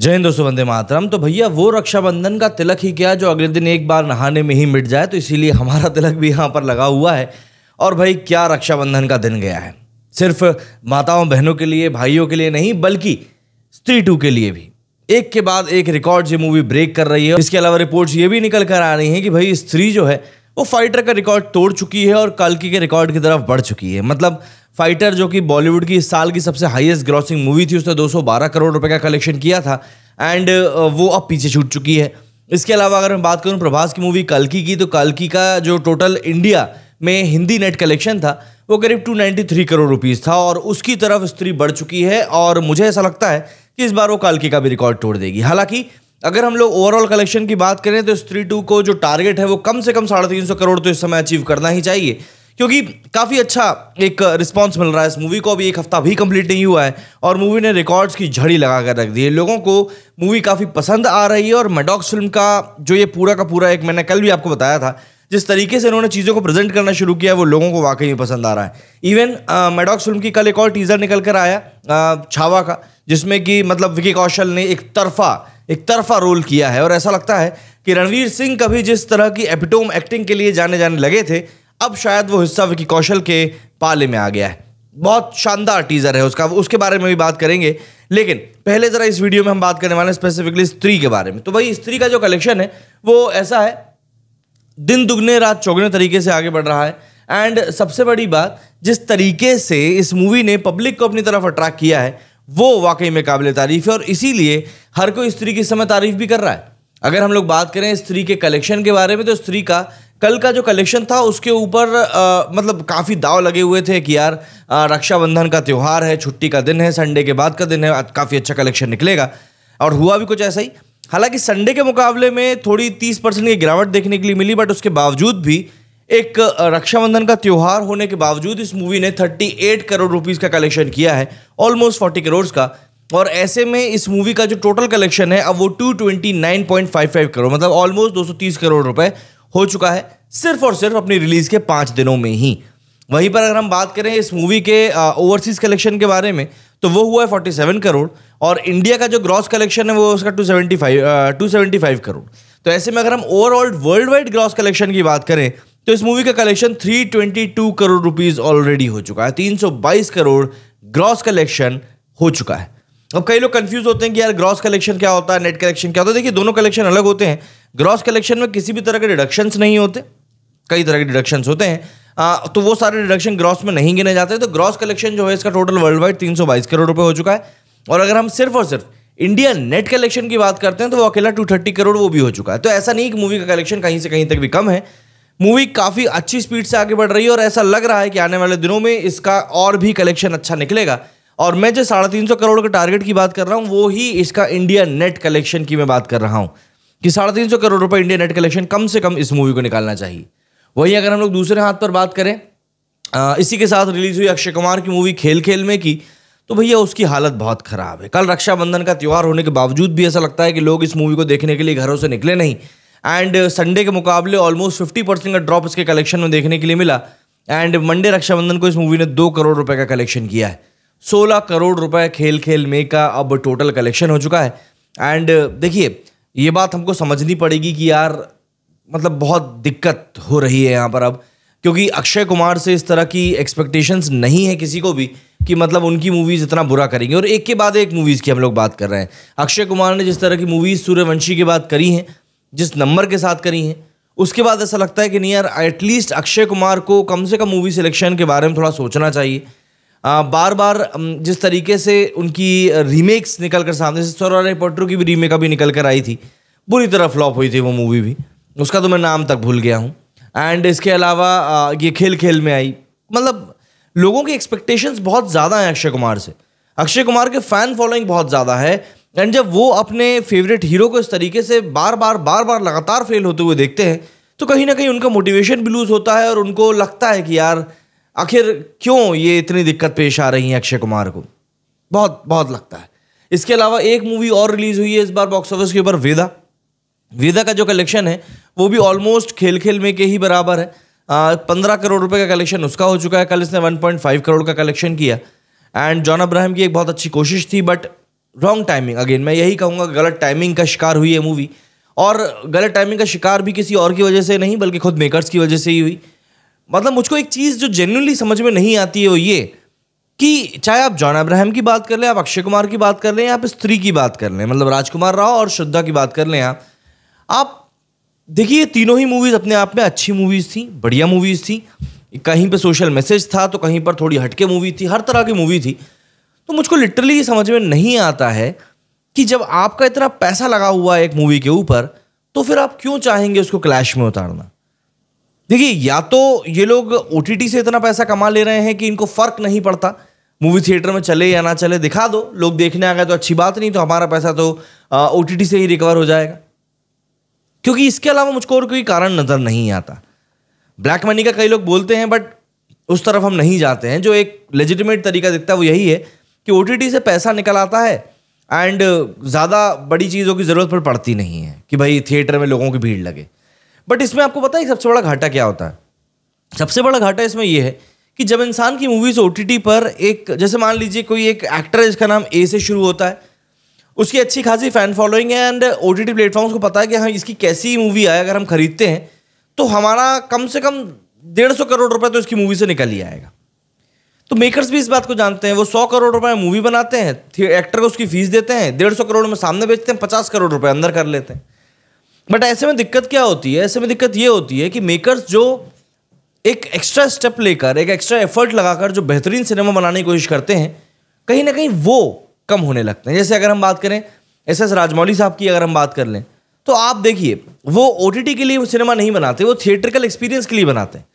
जय हिंद दोस्तों, वंदे मातरम। तो भैया वो रक्षाबंधन का तिलक ही क्या जो अगले दिन एक बार नहाने में ही मिट जाए, तो इसीलिए हमारा तिलक भी यहाँ पर लगा हुआ है। और भाई क्या रक्षाबंधन का दिन गया है, सिर्फ माताओं बहनों के लिए भाइयों के लिए नहीं बल्कि स्त्री 2 के लिए भी एक के बाद एक रिकॉर्ड ये मूवी ब्रेक कर रही है। इसके अलावा रिपोर्ट्स ये भी निकल कर आ रही हैं कि भाई स्त्री जो है वो फाइटर का रिकॉर्ड तोड़ चुकी है और कल्कि के रिकॉर्ड की तरफ बढ़ चुकी है। मतलब फाइटर जो कि बॉलीवुड की इस साल की सबसे हाईएस्ट ग्रॉसिंग मूवी थी, उसने 212 करोड़ रुपए का कलेक्शन किया था एंड वो अब पीछे छूट चुकी है। इसके अलावा अगर मैं बात करूं प्रभास की मूवी कल्कि की, तो कल्कि का जो टोटल इंडिया में हिंदी नेट कलेक्शन था वो करीब 293 करोड़ रुपीस था और उसकी तरफ स्त्री बढ़ चुकी है और मुझे ऐसा लगता है कि इस बार वो कल्कि का भी रिकॉर्ड तोड़ देगी। हालांकि अगर हम लोग ओवरऑल कलेक्शन की बात करें तो स्त्री 2 को जो टारगेट है वो कम से कम 350 करोड़ तो इस समय अचीव करना ही चाहिए, क्योंकि काफ़ी अच्छा एक रिस्पांस मिल रहा है इस मूवी को। अभी एक हफ्ता भी कंप्लीट नहीं हुआ है और मूवी ने रिकॉर्ड्स की झड़ी लगा कर रख दी है। लोगों को मूवी काफ़ी पसंद आ रही है और मैडॉक्स फिल्म का जो ये पूरा का पूरा एक, मैंने कल भी आपको बताया था, जिस तरीके से उन्होंने चीज़ों को प्रेजेंट करना शुरू किया वो लोगों को वाकई में पसंद आ रहा है। इवन मैडॉक्स फिल्म की कल एक और टीजर निकल कर आया छावा का, जिसमें कि मतलब विकी कौशल ने एक तरफा रोल किया है और ऐसा लगता है कि रणवीर सिंह कभी जिस तरह की एपिटोम एक्टिंग के लिए जाने लगे थे, अब शायद वो हिस्सा विकी कौशल के पाले में आ गया है। बहुत शानदार टीजर है उसका, उसके बारे में भी बात करेंगे। लेकिन पहले जरा इस वीडियो में हम बात करने वाले हैं स्पेसिफिकली स्त्री के बारे में। तो भाई स्त्री का जो कलेक्शन है वो ऐसा है, दिन दुगने रात चौगुने तरीके से आगे बढ़ रहा है। एंड सबसे बड़ी बात, जिस तरीके से इस मूवी ने पब्लिक को अपनी तरफ अट्रैक्ट किया है वो वाकई में काबिल तारीफ है और इसीलिए हर कोई स्त्री की समय तारीफ भी कर रहा है। अगर हम लोग बात करें स्त्री के कलेक्शन के बारे में, तो स्त्री का कल का जो कलेक्शन था उसके ऊपर मतलब काफ़ी दाव लगे हुए थे कि यार रक्षाबंधन का त्यौहार है, छुट्टी का दिन है, संडे के बाद का दिन है, काफ़ी अच्छा कलेक्शन निकलेगा और हुआ भी कुछ ऐसा ही। हालांकि संडे के मुकाबले में थोड़ी 30% की गिरावट देखने के लिए मिली, बट उसके बावजूद भी एक रक्षाबंधन का त्यौहार होने के बावजूद इस मूवी ने 38 करोड़ रुपीस का कलेक्शन किया है, ऑलमोस्ट 40 करोड़ का। और ऐसे में इस मूवी का जो टोटल कलेक्शन है अब वो 229.55 करोड़, मतलब ऑलमोस्ट 230 करोड़ रुपए हो चुका है सिर्फ और सिर्फ अपनी रिलीज के 5 दिनों में ही। वहीं पर अगर हम बात करें इस मूवी के ओवरसीज कलेक्शन के बारे में, तो वो हुआ है 47 करोड़ और इंडिया का जो ग्रॉस कलेक्शन है वो उसका 275 करोड़। तो ऐसे में अगर हम overall world wide gross collection की बात करें तो इस मूवी का कलेक्शन 322 करोड़ रुपीस ऑलरेडी हो चुका है। 322 करोड़ ग्रॉस कलेक्शन हो चुका है। अब कई लोग कंफ्यूज होते हैं कि यार ग्रॉस कलेक्शन क्या होता है, नेट कलेक्शन क्या होता है। देखिए दोनों कलेक्शन अलग होते हैं। ग्रॉस कलेक्शन में किसी भी तरह के डिडक्शंस नहीं होते, कई तरह के डिडक्शंस होते हैं तो वो सारे डिडक्शन ग्रॉस में नहीं गिने जाते। तो ग्रॉस कलेक्शन जो है इसका टोटल वर्ल्ड वाइड 322 करोड़ रुपए हो चुका है। और अगर हम सिर्फ और सिर्फ इंडिया नेट कलेक्शन की बात करते हैं तो वो अकेला 230 करोड़ वो भी हो चुका है। तो ऐसा नहीं कि मूवी का कलेक्शन कहीं से कहीं तक भी कम है, मूवी काफ़ी अच्छी स्पीड से आगे बढ़ रही है और ऐसा लग रहा है कि आने वाले दिनों में इसका और भी कलेक्शन अच्छा निकलेगा। और मैं जो 350 करोड़ के टारगेट की बात कर रहा हूँ वो ही इसका इंडिया नेट कलेक्शन की मैं बात कर रहा हूँ कि 350 करोड़ रुपए इंडिया नेट कलेक्शन कम से कम इस मूवी को निकालना चाहिए। वहीं अगर हम लोग दूसरे हाथ पर बात करें इसी के साथ रिलीज हुई अक्षय कुमार की मूवी खेल खेल में की, तो भैया उसकी हालत बहुत खराब है। कल रक्षाबंधन का त्यौहार होने के बावजूद भी ऐसा लगता है कि लोग इस मूवी को देखने के लिए घरों से निकले नहीं। एंड संडे के मुकाबले ऑलमोस्ट 50% का ड्रॉप इसके कलेक्शन में देखने के लिए मिला। एंड मंडे रक्षाबंधन को इस मूवी ने 2 करोड़ रुपए का कलेक्शन किया है। 16 करोड़ रुपए खेल खेल में का अब टोटल कलेक्शन हो चुका है। एंड देखिए ये बात हमको समझनी पड़ेगी कि यार मतलब बहुत दिक्कत हो रही है यहाँ पर अब, क्योंकि अक्षय कुमार से इस तरह की एक्सपेक्टेशंस नहीं है किसी को भी कि मतलब उनकी मूवीज़ इतना बुरा करेंगे। और एक के बाद एक मूवीज़ की हम लोग बात कर रहे हैं। अक्षय कुमार ने जिस तरह की मूवीज़ सूर्यवंशी के बाद करी हैं, जिस नंबर के साथ करी हैं, उसके बाद ऐसा लगता है कि नहीं यार एटलीस्ट अक्षय कुमार को कम से कम मूवी सिलेक्शन के बारे में थोड़ा सोचना चाहिए। बार बार जिस तरीके से उनकी रीमेक्स निकल कर सामने से, सौरारे पट्टू की भी रीमेक अभी निकल कर आई थी, बुरी तरह फ्लॉप हुई थी वो मूवी भी, उसका तो मैं नाम तक भूल गया हूँ। एंड इसके अलावा ये खेल खेल में आई, मतलब लोगों की एक्सपेक्टेशंस बहुत ज़्यादा हैं अक्षय कुमार से। अक्षय कुमार के फ़ैन फॉलोइंग बहुत ज़्यादा है। एंड जब वो अपने फेवरेट हीरो को इस तरीके से बार बार लगातार फेल होते हुए देखते हैं तो कहीं ना कहीं उनका मोटिवेशन भी लूज़ होता है और उनको लगता है कि यार आखिर क्यों ये इतनी दिक्कत पेश आ रही है अक्षय कुमार को, बहुत लगता है। इसके अलावा एक मूवी और रिलीज़ हुई है इस बार बॉक्स ऑफिस के ऊपर, वेदा का जो कलेक्शन है वो भी ऑलमोस्ट खेल खेल में के ही बराबर है। 15 करोड़ रुपए का कलेक्शन उसका हो चुका है। कल इसने 1.5 करोड़ का कलेक्शन किया। एंड जॉन अब्राहम की एक बहुत अच्छी कोशिश थी, बट रॉन्ग टाइमिंग, अगेन मैं यही कहूँगा, गलत टाइमिंग का शिकार हुई है मूवी। और गलत टाइमिंग का शिकार भी किसी और की वजह से नहीं, बल्कि खुद मेकर्स की वजह से ही हुई। मतलब मुझको एक चीज़ जो जेन्युइनली समझ में नहीं आती है वो ये कि चाहे आप जॉन अब्राहम की बात कर लें, आप अक्षय कुमार की बात कर लें, या आप स्त्री की बात कर लें, मतलब राजकुमार राव और श्रद्धा की बात कर लें, आप देखिए तीनों ही मूवीज़ अपने आप में अच्छी मूवीज़ थी, बढ़िया मूवीज़ थी। कहीं पे सोशल मैसेज था तो कहीं पर थोड़ी हटके मूवी थी, हर तरह की मूवी थी। तो मुझको लिटरली ये समझ में नहीं आता है कि जब आपका इतना पैसा लगा हुआ है एक मूवी के ऊपर, तो फिर आप क्यों चाहेंगे उसको क्लैश में उतारना। देखिए, या तो ये लोग ओटीटी से इतना पैसा कमा ले रहे हैं कि इनको फर्क नहीं पड़ता मूवी थिएटर में चले या ना चले, दिखा दो, लोग देखने आ गए तो अच्छी बात, नहीं तो हमारा पैसा तो ओटीटी से ही रिकवर हो जाएगा। क्योंकि इसके अलावा मुझको और कोई कारण नजर नहीं आता। ब्लैक मनी का कई लोग बोलते हैं, बट उस तरफ हम नहीं जाते हैं। जो एक लेजिटिमेट तरीका दिखता है वो यही है कि ओटीटी से पैसा निकल आता है एंड ज़्यादा बड़ी चीज़ों की ज़रूरत पड़ती नहीं है कि भाई थिएटर में लोगों की भीड़ लगे। बट इसमें आपको पता है सबसे बड़ा घाटा क्या होता है? सबसे बड़ा घाटा इसमें यह है कि जब इंसान की मूवीज ओटीटी पर, एक जैसे मान लीजिए कोई एक एक्टर है जिसका नाम ए से शुरू होता है, उसकी अच्छी खासी फैन फॉलोइंग है एंड ओटीटी प्लेटफॉर्म्स को पता है कि हाँ इसकी कैसी मूवी आए, अगर हम खरीदते हैं तो हमारा कम से कम 150 करोड़ रुपए तो इसकी मूवी से निकल ही आएगा। तो मेकर्स भी इस बात को जानते हैं, वो 100 करोड़ रुपए में मूवी बनाते हैं, एक्टर को उसकी फीस देते हैं, 150 करोड़ में सामने बेचते हैं, 50 करोड़ रुपए अंदर कर लेते हैं। बट ऐसे में दिक्कत क्या होती है? ऐसे में दिक्कत ये होती है कि मेकर्स जो एक एक्स्ट्रा स्टेप लेकर, एक एक्स्ट्रा एफर्ट लगाकर जो बेहतरीन सिनेमा बनाने की कोशिश करते हैं, कहीं ना कहीं वो कम होने लगते हैं। जैसे अगर हम बात करें एस राजमौली साहब की, अगर हम बात कर लें, तो आप देखिए वो ओटीटी के लिए वो सिनेमा नहीं बनाते, वो थिएट्रिकल एक्सपीरियंस के लिए बनाते हैं।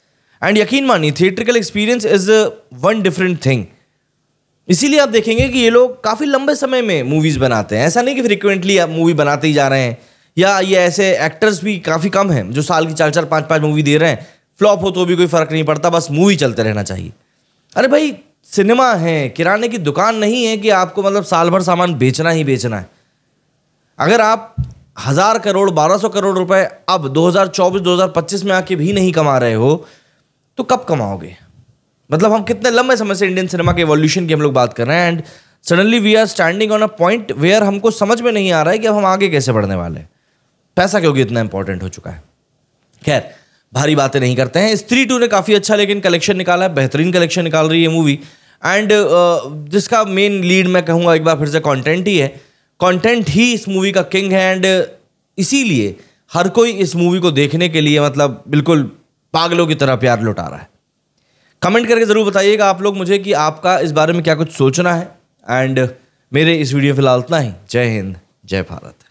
एंड यकीन मानिए theatrical experience is one different thing. इसीलिए आप देखेंगे कि ये लोग काफ़ी लंबे समय में मूवीज़ बनाते हैं। ऐसा नहीं कि फ्रिक्वेंटली आप मूवी बनाते ही जा रहे हैं, या ये ऐसे एक्टर्स भी काफ़ी कम हैं जो साल की 4-4, 5-5 मूवी दे रहे हैं, फ्लॉप हो तो भी कोई फ़र्क नहीं पड़ता, बस मूवी चलते रहना चाहिए। अरे भाई, सिनेमा है, किराने की दुकान नहीं है कि आपको मतलब साल भर सामान बेचना ही बेचना है। अगर आप 1000 करोड़ 1200 करोड़ रुपए अब 2024-2025 में आके भी नहीं कमा रहे हो, तो कब कमाओगे? मतलब हम कितने लंबे समय से इंडियन सिनेमा के एवोल्यूशन की हम लोग बात कर रहे हैं, and suddenly we are standing on a point where हमको समझ में नहीं आ रहा है कि अब हम आगे कैसे बढ़ने वाले हैं। पैसा क्योंकि इतना इंपॉर्टेंट हो चुका है। खैर, भारी बातें नहीं करते हैं। स्त्री 2 ने काफ़ी अच्छा लेकिन कलेक्शन निकाला है, बेहतरीन कलेक्शन निकाल रही है मूवी। एंड जिसका मेन लीड मैं कहूँगा एक बार फिर से कंटेंट ही है। कंटेंट ही इस मूवी का किंग है, एंड इसीलिए हर कोई इस मूवी को देखने के लिए मतलब बिल्कुल पागलों की तरह प्यार लुटा रहा है। कमेंट करके ज़रूर बताइएगा आप लोग मुझे कि आपका इस बारे में क्या कुछ सोचना है। एंड मेरे इस वीडियो फिलहाल इतना ही। जय हिंद, जय भारत।